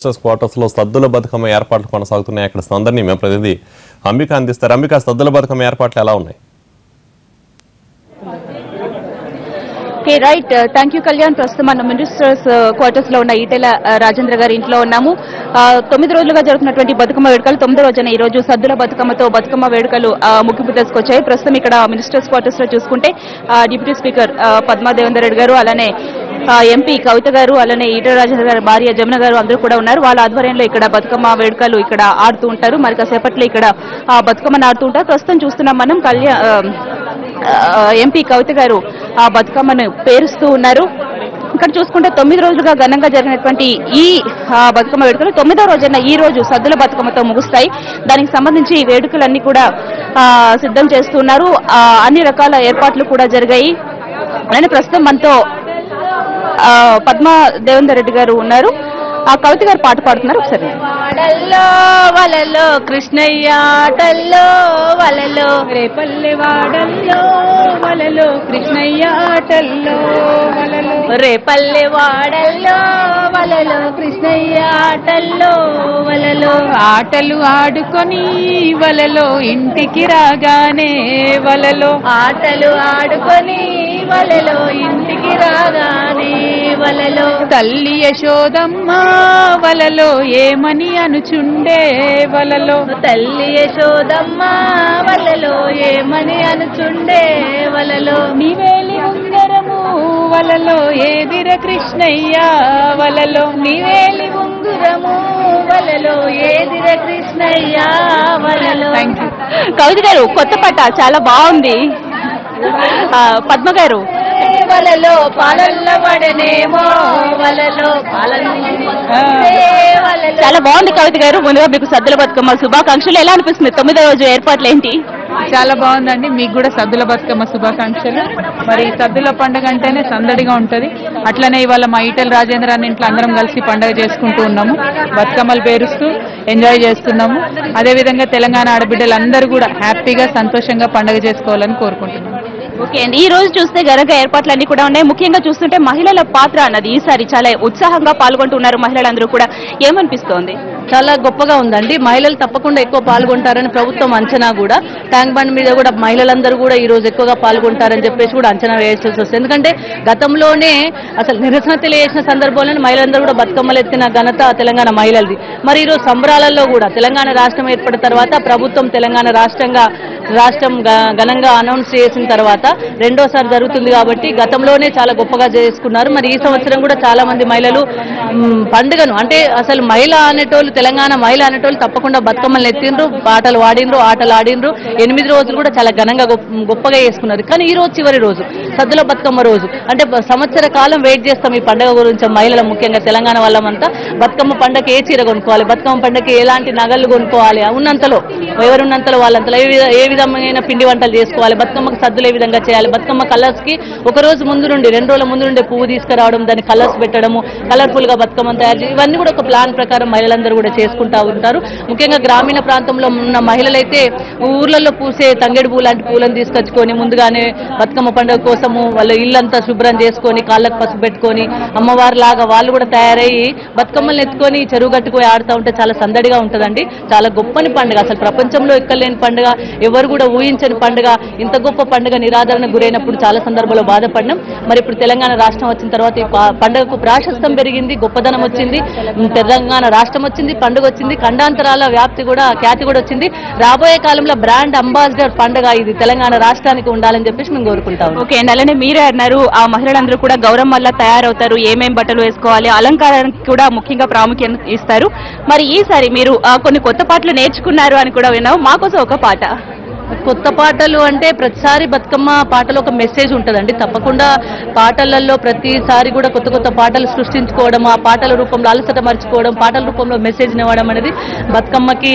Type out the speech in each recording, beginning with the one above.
Quarters లో సద్దుల బతుకమ్మ ఏర్పాట్లు కొనసాగుతున్నాయి. అక్కడ సందర్ని మేము ప్రతినిధి అంబిక అందిస్తారు. అంబిక, సద్దుల బతుకమ్మ ఏర్పాట్లు ఎలా ఉన్నాయి? Right, thank you Kalyan. ప్రస్తుతం మనం మినిస్టర్స్ క్వార్టర్స్ లో ఉన్న ఈటెల రాజేంద్ర గారి ఇంట్లో ఉన్నాము. 9 రోజులుగా జరుగుతున్నటువంటి బతుకమ్మ వేడుకలు 9వ రోజున ఈ రోజు సద్దుల బతుకమ్మతో బతుకమ్మ వేడుకలు ముగింపు దశకొచ్చాయి. ప్రస్తుతం ఇక్కడ మినిస్టర్స్ క్వార్టర్స్ లో చూసుకుంటే డిప్యూటీ స్పీకర్ పద్మా దేవేందర్ రెడ్డి గారు, అలానే ఎంపీ కవిత గారు, అలానే ఈటెల రాజేంద్ర గారి భార్య జమున గారు అందరూ కూడా ఉన్నారు. వాళ్ళ ఆధ్వర్యంలో ఇక్కడ బతుకమ్మ వేడుకలు ఇక్కడ ఆడుతూ ఉంటారు. మరి కాసేపట్లో ఇక్కడ బతుకమ్మను ఆడుతూ ఉంటారు. ప్రస్తుతం చూస్తున్నాం మనం ఎంపీ కవిత గారు ఆ బతుకమ్మను పేరుస్తూ ఉన్నారు. ఇక్కడ చూసుకుంటే 9 రోజులుగా ఘనంగా జరిగినటువంటి ఈ బతుకమ్మ వేడుకలు 9వ రోజున ఈ రోజు సద్దుల బతుకమ్మతో ముగుస్తాయి. దానికి సంబంధించి వేడుకలన్నీ కూడా సిద్ధం చేస్తున్నారు. అన్ని రకాల ఏర్పాట్లు కూడా జరిగాయి. అలానే ప్రస్తుతం మనతో పద్మా దేవేందర్ రెడ్డి గారు ఉన్నారు. ఆ కవిత గారు పాట పాడుతున్నారు. ఒకసారి. వాడల్లో వలలో కృష్ణయ్య ఆటల్లో వలలో, రేపల్లె వాడల్లో వలలో కృష్ణయ్య ఆటల్లో వలలో, రేపల్లె వాడల్లో వలలో కృష్ణయ్య ఆటల్లో వలలో, ఆటలు ఆడుకొని వలలో ఇంటికి రాగానే వలలో, ఆటలు ఆడుకొని వలలో ఇంటికి రాగానే వలలో, తల్లి యశోదమ్మ వలలో ఏమని అనుచుండే వలలో, తల్లి యశోదమ్మ వలలో ఏమని అనుచుండే వలలో, నీవేలి ఉంగరము వలలో ఏదిర కృష్ణయ్య వలలో, నీవేలి ఉంగరము వలలో ఏదిర కృష్ణయ్య వలలో. కవిత గారు, కొత్త పాట చాలా బాగుంది. పద్మ గారు, వలలో పాలల్ల పడనేమో వలలో చాలా బాగుంది. కవిత గారు, ముందుగా మీకు సద్దుల బతుకమ్మ శుభాకాంక్షలు. ఎలా అనిపిస్తుంది 9వ రోజు ఏర్పాట్లు ఏంటి? చాలా బాగుందండి. మీకు కూడా సద్దుల బతుకమ్మ శుభాకాంక్షలు. మరి సద్దుల పండుగ అంటేనే సందడిగా ఉంటది. అట్లనే ఇవాళ మా ఈటెల రాజేంద్ర అన్న ఇంట్లో అందరం కలిసి పండుగ చేసుకుంటూ ఉన్నాము. బతుకమ్మలు పేరుస్తూ ఎంజాయ్ చేస్తున్నాము. అదేవిధంగా తెలంగాణ ఆడబిడ్డలందరూ కూడా హ్యాపీగా సంతోషంగా పండుగ చేసుకోవాలని కోరుకుంటున్నాము. ఓకే అండి, ఈ రోజు చూస్తే ఘనంగా ఏర్పాట్లన్నీ కూడా ఉన్నాయి. ముఖ్యంగా చూస్తుంటే మహిళల పాత్ర అన్నది ఈసారి చాలా ఉత్సాహంగా పాల్గొంటున్నారు మహిళలందరూ కూడా. ఏమనిపిస్తోంది? చాలా గొప్పగా ఉందండి. మహిళలు తప్పకుండా ఎక్కువ పాల్గొంటారని ప్రభుత్వం అంచనా కూడా. ట్యాంక్ బండ్ మీద కూడా మహిళలందరూ కూడా ఈ రోజు ఎక్కువగా పాల్గొంటారని చెప్పేసి కూడా అంచనా వేయాల్సి వస్తుంది. ఎందుకంటే గతంలోనే అసలు నిరసన తెలియజేసిన సందర్భంలోనే మహిళలందరూ కూడా బతుకమ్మలు ఎత్తిన ఘనత తెలంగాణ మహిళలది. మరి ఈరోజు సంబరాలలో కూడా తెలంగాణ రాష్ట్రం ఏర్పడిన తర్వాత ప్రభుత్వం తెలంగాణ రాష్ట్రం ఘనంగా అనౌన్స్ చేసిన తర్వాత రెండోసారి జరుగుతుంది కాబట్టి గతంలోనే చాలా గొప్పగా చేసుకున్నారు. మరి ఈ సంవత్సరం కూడా చాలా మంది మహిళలు పండుగను, అంటే అసలు మహిళ అనేటోళ్ళు, తెలంగాణ మహిళ అనేటోళ్ళు తప్పకుండా బతుకమ్మలు ఎత్తిండ్రు, పాటలు వాడిండ్రు, ఆటలు ఆడిండ్రు. 8 రోజులు కూడా చాలా ఘనంగా గొప్పగా చేసుకున్నారు. కానీ ఈ రోజు చివరి రోజు సద్దుల బతుకమ్మ రోజు, అంటే సంవత్సర కాలం వెయిట్ చేస్తాం ఈ పండుగ గురించి. మహిళలు ముఖ్యంగా తెలంగాణ వాళ్ళమంతా బతుకమ్మ పండుగకి ఏ చీర కొనుక్కోవాలి, బతుకమ్మ పండుగకి ఎలాంటి నగలు కొనుక్కోవాలి, ఉన్నంతలో ఎవరున్నంతలో వాళ్ళంతలో ఏ విధమైన పిండి వంటలు చేసుకోవాలి, బతుకమ్మకి సద్దులు ఏ విధంగా చేయాలి, బతుకమ్మ కలర్స్ కి ఒక రోజు ముందు నుండి 2 రోజుల ముందు నుండి పువ్వు తీసుకురావడం, దాన్ని కలర్స్ పెట్టడము, కలర్ఫుల్ గా బతుకమ్మను తయారు చేయడం, ఇవన్నీ కూడా ఒక ప్లాన్ ప్రకారం మహిళలందరూ కూడా చేసుకుంటా ఉంటారు. ముఖ్యంగా గ్రామీణ ప్రాంతంలో ఉన్న మహిళలైతే ఊర్లలో పూసే తంగేడు పూలు లాంటి పూలను తీసుకొచ్చుకొని ముందుగానే బతుకమ్మ పండుగ కోసము వాళ్ళ ఇల్లంతా శుభ్రం చేసుకొని కాళ్ళకు పసుపు పెట్టుకొని అమ్మవారి లాగా వాళ్ళు కూడా తయారయ్యి బతుకమ్మల్ని ఎత్తుకొని చెరువు గట్టుకుపోయి ఆడుతూ ఉంటే చాలా సందడిగా ఉంటుందండి. చాలా గొప్పని పండుగ, అసలు ప్రపంచంలో ఎక్కలేని పండుగ, ఎవరు కూడా ఊహించని పండుగ. ఇంత గొప్ప పండుగ నిరాదరణకు గురైనప్పుడు చాలా సందర్భాల్లో బాధపడినాం. మరి ఇప్పుడు తెలంగాణ రాష్ట్రం వచ్చిన తర్వాత ఈ పండుగకు ప్రాశస్త్యం పెరిగింది, గొప్పదనం వచ్చింది, తెలంగాణ రాష్ట్రం వచ్చింది, పండుగ వచ్చింది, ఖండాంతరాల ఖ్యాతి కూడా వచ్చింది. రాబోయే కాలంలో బ్రాండ్ అంబాసిడర్ పండుగ ఇది తెలంగాణ రాష్ట్రానికి ఉండాలని చెప్పేసి మేము కోరుకుంటాం. ఓకే అండి, అలానే మీరే అన్నారు ఆ మహిళలందరూ కూడా గౌరమ్మల్లా తయారవుతారు, ఏమేం బట్టలు వేసుకోవాలి, అలంకారానికి కూడా ముఖ్యంగా ప్రాముఖ్యత ఇస్తారు. మరి ఈసారి మీరు కొన్ని కొత్త పాటలు నేర్చుకున్నారు అని కూడా విన్నాం. మాకోసం ఒక పాట. కొత్త పాటలు అంటే ప్రతిసారి బతుకమ్మ పాటలో ఒక మెసేజ్ ఉంటుందండి. తప్పకుండా పాటలలో ప్రతిసారి కూడా కొత్త కొత్త పాటలు సృష్టించుకోవడం, ఆ పాటల రూపంలో అలసట మర్చిపోవడం, పాటల రూపంలో మెసేజ్ ఇవ్వడం అనేది బతుకమ్మకి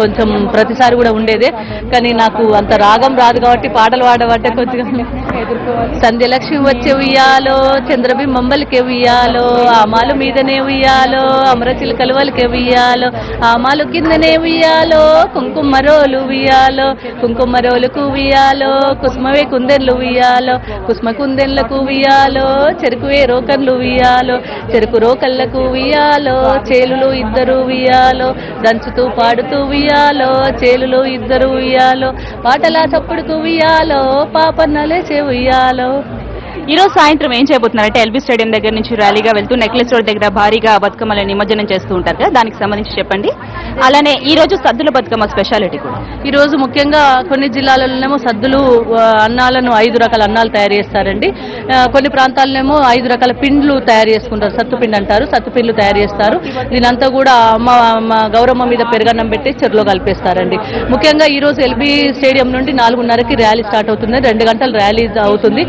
కొంచెం ప్రతిసారి కూడా ఉండేదే. కానీ నాకు అంత రాగం రాదు కాబట్టి పాటలు పాడబట్టే కొంచెం ఎదుర్కోవాలి. సంధ్యలక్ష్మి వచ్చే ఉయ్యాలో, చంద్రబింబం బలికే ఉయ్యాలో, ఆమాలు మీదనే ఉయ్యాలో, అమరచిలకలు వలికే ఉయ్యాలో, ఆమాలు కిందనే ఉయ్యాలో, కుంకుమ రోలు ఉయ్యాలో, కుంకుమరోలకు ఉయ్యాలో కుసుమవే కుందెన్లు ఉయ్యాలో కుసుమ కుందెన్లకు ఉయ్యాలో చెరుకువే రోకన్లు ఉయ్యాలో చెరుకు రోకళ్లకు ఉయ్యాలో చేలులో ఇద్దరు ఉయ్యాలో దంచుతూ పాడుతూ ఉయ్యాలో చేలులో ఇద్దరు ఉయ్యాలో పాటలా చప్పుడుకు ఉయ్యాలో పాపన్నలే ఉయ్యాలో. ఈ రోజు సాయంత్రం ఏం చేయబోతున్నారంటే ఎల్బీ స్టేడియం దగ్గర నుంచి ర్యాలీగా వెళ్తూ నెక్లెస్ రోడ్ దగ్గర భారీగా బతుకమ్మల నిమజ్జనం చేస్తూ ఉంటారు కదా, దానికి సంబంధించి చెప్పండి. అలానే ఈ రోజు సద్దుల బతుకమ్మ స్పెషాలిటీ కూడా ఈ రోజు ముఖ్యంగా కొన్ని జిల్లాలలోనేమో సద్దులు అన్నాలను 5 రకాల అన్నాలు తయారు చేస్తారండి. కొన్ని ప్రాంతాలనేమో 5 రకాల పిండ్లు తయారు చేసుకుంటారు, సత్తుపిండి అంటారు, సత్తుపిండ్లు తయారు చేస్తారు. దీనంతా కూడా మా గౌరమ్మ మీద పెరుగన్నం పెట్టి చెరులో కలిపేస్తారండి. ముఖ్యంగా ఈ రోజు ఎల్బీ స్టేడియం నుండి 4:30కి ర్యాలీ స్టార్ట్ అవుతుంది. 2 గంటల ర్యాలీ అవుతుంది.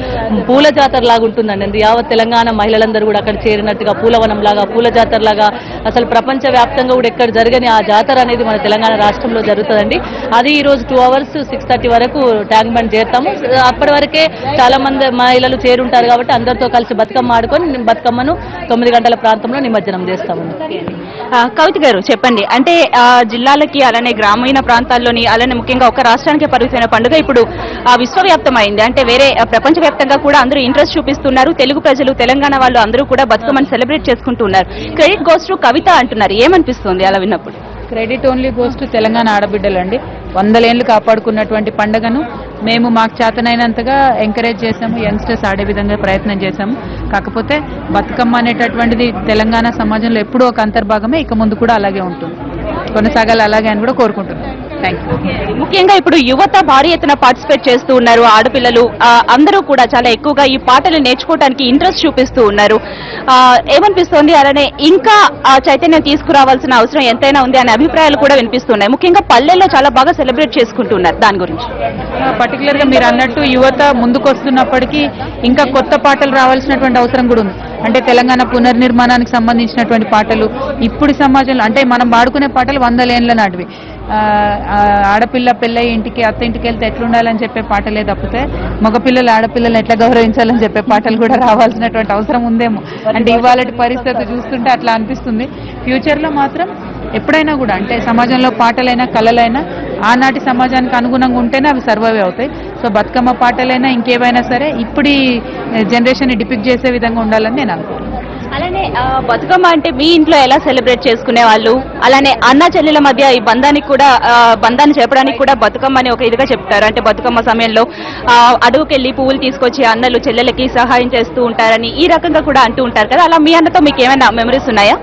పూల జాతర లాగా ఉంటుందండి. యావత్ తెలంగాణ మహిళలందరూ కూడా అక్కడ చేరినట్టుగా పూలవనం లాగా పూల జాతర లాగా అసలు ప్రపంచ వ్యాప్తంగా కూడా ఎక్కడ జరగని ఆ జాతర అనేది మన తెలంగాణ రాష్ట్రంలో జరుగుతుందండి. అది ఈ రోజు 2 hours 6:30 వరకు ట్యాంక్ బండ్ చేరుతాము. అప్పటి వరకే చాలా మంది మహిళలు చేరుంటారు కాబట్టి అందరితో కలిసి బతుకమ్మ ఆడుకొని బతుకమ్మను 9 గంటల ప్రాంతంలో నిమజ్జనం చేస్తామండి. కవిత గారు చెప్పండి, అంటే జిల్లాలకి అలానే గ్రామీణ ప్రాంతాల్లోని అలానే ముఖ్యంగా ఒక రాష్ట్రానికి పరిమితమైన పండుగ ఇప్పుడు విశ్వవ్యాప్తమైంది. అంటే వేరే ప్రపంచవ్యాప్తంగా కూడా అందరూ ఇంట్రెస్ట్ చూపిస్తున్నారు. తెలుగు ప్రజలు తెలంగాణ వాళ్ళు అందరూ కూడా బతుకమ్మని సెలబ్రేట్ చేసుకుంటూ ఉన్నారు. క్రెడిట్ గోస్ టు కవిత అంటున్నారు, ఏమనిపిస్తుంది అలా విన్నప్పుడు? Credit only goes to Telangana ఆడబిడ్డలండి. 100 ఏళ్లు కాపాడుకున్నటువంటి పండుగను మేము మాకు చేతనైనంతగా ఎంకరేజ్ చేశాము, యంగ్స్టర్స్ ఆడే విధంగా ప్రయత్నం చేశాము. కాకపోతే బతుకమ్మ అనేటటువంటిది తెలంగాణ సమాజంలో ఎప్పుడూ ఒక అంతర్భాగమే, ఇక ముందు కూడా అలాగే ఉంటుంది, కొనసాగాలి అలాగే అని కూడా కోరుకుంటున్నాను. Thank you. ముఖ్యంగా ఇప్పుడు యువత భారీ ఎత్తున పార్టిసిపేట్ చేస్తూ ఉన్నారు. ఆడపిల్లలు అందరూ కూడా చాలా ఎక్కువగా ఈ పాటలు నేర్చుకోవడానికి ఇంట్రెస్ట్ చూపిస్తూ ఉన్నారు. ఏమనిపిస్తోంది, అలానే ఇంకా చైతన్యం తీసుకురావాల్సిన అవసరం ఎంతైనా ఉంది అనే అభిప్రాయాలు కూడా వినిపిస్తున్నాయి. ముఖ్యంగా పల్లెల్లో చాలా బాగా సెలబ్రేట్ చేసుకుంటున్నారు. దాని గురించి పర్టికులర్ గా మీరు అన్నట్టు యువత ముందుకు వస్తున్నప్పటికీ ఇంకా కొత్త పాటలు రావాల్సినటువంటి అవసరం కూడా ఉంది. అంటే తెలంగాణ పునర్నిర్మాణానికి సంబంధించినటువంటి పాటలు ఇప్పుడు సమాజంలో అంటే మనం వాడుకునే పాటలు 100 ఏళ్ల నాటివి. ఆడపిల్ల పెళ్ళై ఇంటికి అత్త ఇంటికి వెళ్తే ఎట్లుండాలని చెప్పే పాటలే తప్పితే మగపిల్లలు ఆడపిల్లలు ఎట్లా గౌరవించాలని చెప్పే పాటలు కూడా రావాల్సినటువంటి అవసరం ఉందేమో. అంటే ఇవాళ పరిస్థితి చూస్తుంటే అట్లా అనిపిస్తుంది. ఫ్యూచర్లో మాత్రం ఎప్పుడైనా కూడా అంటే సమాజంలో పాటలైనా కళలైనా ఆనాటి సమాజానికి అనుగుణంగా ఉంటేనే అవి సర్వైవ్ అవుతాయి. సో బతుకమ్మ పాటలైనా ఇంకేవైనా సరే ఇప్పుడు జనరేషన్ డిపిక్ట్ చేసే విధంగా ఉండాలని నేను అనుకుంటున్నాను. అలానే బతుకమ్మ అంటే మీ ఇంట్లో ఎలా సెలబ్రేట్ చేసుకునే వాళ్ళు, అలానే అన్న చెల్లెల మధ్య ఈ బంధానికి కూడా బంధాన్ని చెప్పడానికి కూడా బతుకమ్మ అని ఒక ఇదిగా చెప్తారు. అంటే బతుకమ్మ సమయంలో అడవుకెళ్ళి పువ్వులు తీసుకొచ్చి అన్నలు చెల్లెలకి సహాయం చేస్తూ ఉంటారని ఈ రకంగా కూడా అంటూ ఉంటారు కదా, అలా మీ అన్నతో మీకు ఏమైనా మెమరీస్ ఉన్నాయా?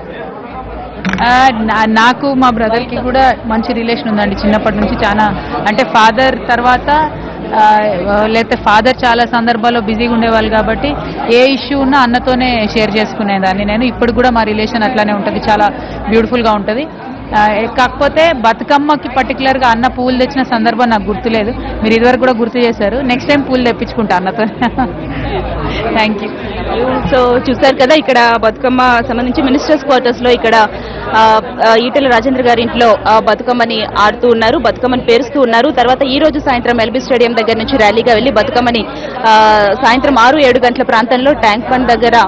నాకు మా బ్రదర్కి కూడా మంచి రిలేషన్ ఉందండి చిన్నప్పటి నుంచి. చాలా అంటే ఫాదర్ తర్వాత లేకపోతే ఫాదర్ చాలా సందర్భాల్లో బిజీగా ఉండేవాళ్ళు కాబట్టి ఏ ఇష్యూ ఉన్నా అన్నతోనే షేర్ చేసుకునేదాన్ని నేను. ఇప్పుడు కూడా మా రిలేషన్ అట్లానే ఉంటుంది, చాలా బ్యూటిఫుల్గా ఉంటుంది. కాకపోతే బతుకమ్మకి పర్టికులర్గా అన్న పూలు తెచ్చిన సందర్భం నాకు గుర్తులేదు. మీరు ఇదివరకు కూడా గుర్తు చేశారు. నెక్స్ట్ టైం పూలు తెప్పించుకుంటా అన్నతో. Thank you. సో చూసారు కదా, ఇక్కడ బతుకమ్మ సంబంధించి మినిస్టర్స్ క్వార్టర్స్ లో ఇక్కడ ఈటెల రాజేంద్ర గారి ఇంట్లో బతుకమ్మని ఆడుతూ ఉన్నారు, బతుకమ్మని పేరుస్తూ ఉన్నారు. తర్వాత ఈ రోజు సాయంత్రం ఎల్బీ స్టేడియం దగ్గర నుంచి ర్యాలీగా వెళ్లి బతుకమ్మని సాయంత్రం 6-7 గంటల ప్రాంతంలో ట్యాంక్ బండ్ దగ్గర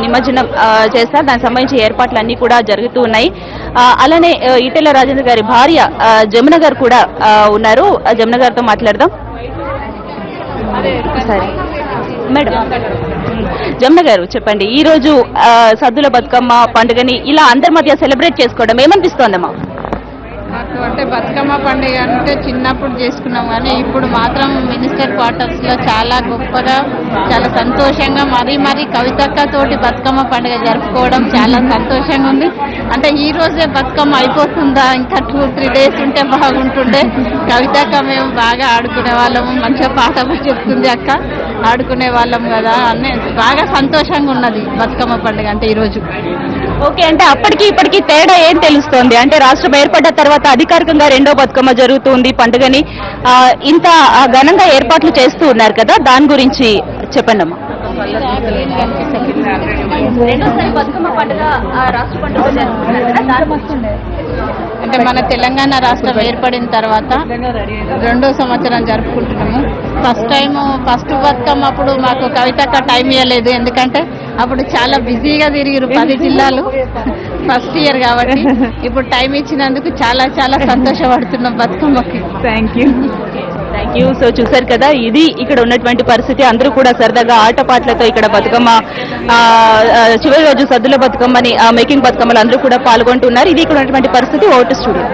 నిమజ్జనం చేస్తారు. దానికి సంబంధించి ఏర్పాట్లు అన్ని కూడా జరుగుతూ ఉన్నాయి. అలానే ఈటెల రాజేంద్ర గారి భార్య జమున గారు కూడా ఉన్నారు. జమున గారితో మాట్లాడదాం. సరే మేడం, జమున గారు చెప్పండి, ఈ రోజు సద్దుల బతుకమ్మ పండుగని ఇలా అందరి మధ్య సెలబ్రేట్ చేసుకోవడం ఏమనిపిస్తోందమ్మా? నాకు అంటే బతుకమ్మ పండుగ అంటే చిన్నప్పుడు చేసుకున్నాం, కానీ ఇప్పుడు మాత్రం మినిస్టర్ క్వార్టర్స్ లో చాలా గొప్పగా చాలా సంతోషంగా మరీ కవితక్కతోటి బతుకమ్మ పండుగ జరుపుకోవడం చాలా సంతోషంగా ఉంది. అంటే ఈ రోజే బతుకమ్మ అయిపోతుందా, ఇంకా 2-3 days ఉంటే బాగుంటుండే. కవితక్క మేము బాగా ఆడుకునే వాళ్ళము, మంచిగా పాట చెప్తుంది అక్క, ఆడుకునే వాళ్ళం కదా అని బాగా సంతోషంగా ఉన్నది బతుకమ్మ పండుగ అంటే ఈరోజు. ఓకే, అంటే అప్పటికి ఇప్పటికి తేడా ఏం తెలుస్తోంది? అంటే రాష్ట్రం ఏర్పడ్డ తర్వాత అధికారికంగా 2వ బతుకమ్మ జరుగుతుంది, పండుగని ఇంత ఘనంగా ఏర్పాట్లు చేస్తూ ఉన్నారు కదా, దాని గురించి చెప్పండి అమ్మా. రెండోసారి బతుకమ్మ పండుగ రాష్ట్ర పండుగ జరుగుతున్నారు కదా, అంటే మన తెలంగాణ రాష్ట్రం ఏర్పడిన తర్వాత 2వ సంవత్సరం జరుపుకుంటున్నాము. ఫస్ట్ బతుకమ్మ అప్పుడు మాకు కవితక్క టైం ఇవ్వలేదు, ఎందుకంటే అప్పుడు చాలా బిజీగా తిరిగిరు 10 జిల్లాలు ఫస్ట్ ఇయర్ కాబట్టి. ఇప్పుడు టైం ఇచ్చినందుకు చాలా చాలా సంతోషపడుతున్నాం బతుకమ్మకి. Thank you. సో చూసారు కదా, ఇది ఇక్కడ ఉన్నటువంటి పరిస్థితి. అందరూ కూడా సరదాగా ఆటపాట్లతో ఇక్కడ బతుకమ్మ చివరి రోజు సద్దుల బతుకమ్మని మేకింగ్ బతుకమ్మలు అందరూ కూడా పాల్గొంటున్నారు. ఇది ఇక్కడ ఉన్నటువంటి పరిస్థితి. Vote studio.